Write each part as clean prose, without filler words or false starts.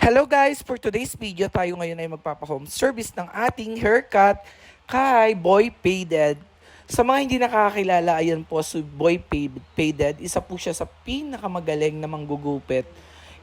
Hello guys! For today's video, tayo ngayon ay magpapa-home service ng ating haircut kay Boy Faded. Sa mga hindi nakakakilala, ayan po si Boy Faded. Isa po siya sa pinakamagaling na manggugupit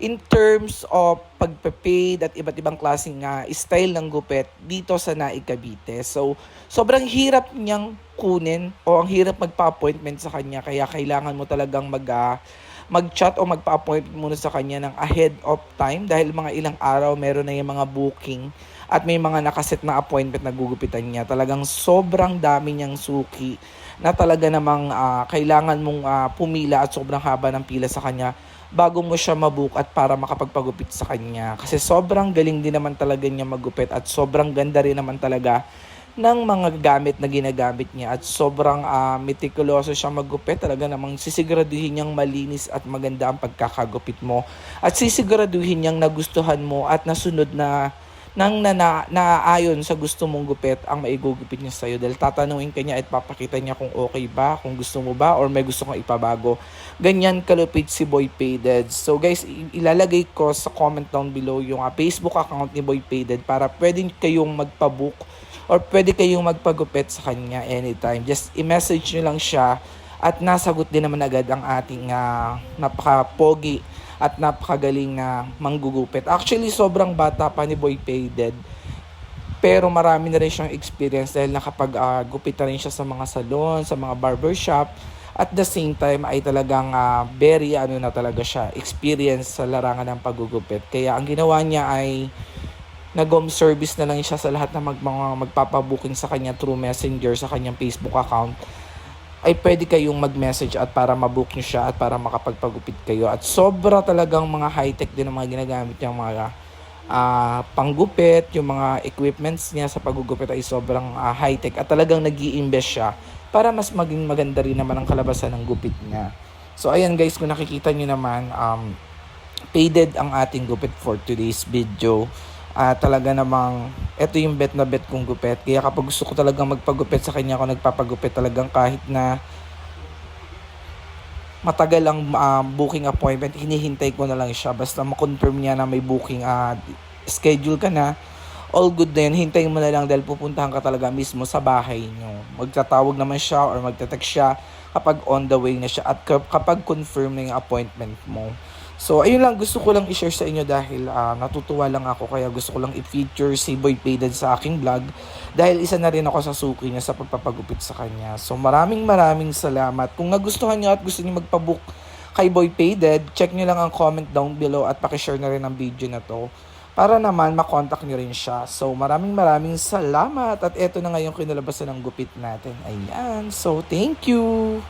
in terms of pagpe-fade at iba't ibang klaseng style ng gupit dito sa Naig, Cavite. So, sobrang hirap niyang kunin o ang hirap magpa-appointment sa kanya kaya kailangan mo talagang mag-chat o magpa-appoint muna sa kanya ng ahead of time dahil mga ilang araw meron na yung mga booking at may mga nakaset na appointment na gugupitan niya. Talagang sobrang dami niyang suki na talaga namang kailangan mong pumila at sobrang haba ng pila sa kanya bago mo siya mabook at para makapagpagupit sa kanya. Kasi sobrang galing din naman talaga niya magupit at sobrang ganda rin naman talaga ng mga gamit na ginagamit niya at sobrang meticuloso siya maggupit. Talaga namang sisiguraduhin niyang malinis at maganda ang pagkakagupit mo at sisiguraduhin niyang nagustuhan mo at nasunod na naayon sa gusto mong gupit ang maigugupit niya sa'yo dahil tatanungin ka niya at papakita niya kung okay ba, kung gusto mo ba or may gusto kang ipabago. Ganyan kalupit si Boy Faded. So guys, ilalagay ko sa comment down below yung Facebook account ni Boy Faded para pwede kayong magpabook or pwede kayong magpagupit sa kanya anytime. Just i-message nyo lang siya at nasagot din naman agad ang ating napaka-pogi at napakagaling na manggugupit. Actually, sobrang bata pa ni Boy Faded. Pero marami na rin siyang experience dahil nakapag-gupit na rin siya sa mga salon, sa mga barbershop. At the same time ay talagang very na talaga siya, experience sa larangan ng paggugupit. Kaya ang ginawa niya ay nag-home service na lang siya sa lahat na magpapabooking sa kanya through Messenger sa kanyang Facebook account. Ay pwede kayong mag-message at para mabook nyo siya at para makapagpagupit kayo. At sobra talagang mga high-tech din ang mga ginagamit niyang mga panggupit. Yung mga equipments niya sa paggugupit ay sobrang high-tech at talagang nag-i-invest siya para mas maging maganda rin naman ang kalabasan ng gupit niya. So ayan guys, kung nakikita nyo naman, faded ang ating gupit for today's video. Talaga namang ito yung bet na bet kong gupit. Kaya kapag gusto ko talagang magpagupit sa kanya, ako nagpapagupit talagang kahit na matagal ang booking appointment, hinihintay ko na lang siya. Basta ma-confirm niya na may booking schedule ka na, all good na yun. Hintayin mo na lang dahil pupuntahan ka talaga mismo sa bahay nyo. Magtatawag naman siya or magte-text siya kapag on the way na siya at kapag confirm na yung appointment mo. So, ayun lang, gusto ko lang i-share sa inyo dahil natutuwa lang ako kaya gusto ko lang i-feature si Boy Faded sa aking vlog dahil isa na rin ako sa suki niya sa pagpapagupit sa kanya. So, maraming salamat. Kung nagustuhan niyo at gusto niyo magpabook kay Boy Faded, check niyo lang ang comment down below at pakishare na rin ang video na to para naman makontak niyo rin siya. So, maraming salamat at eto na nga yung kinalabasan ng gupit natin. Ayan. So, thank you!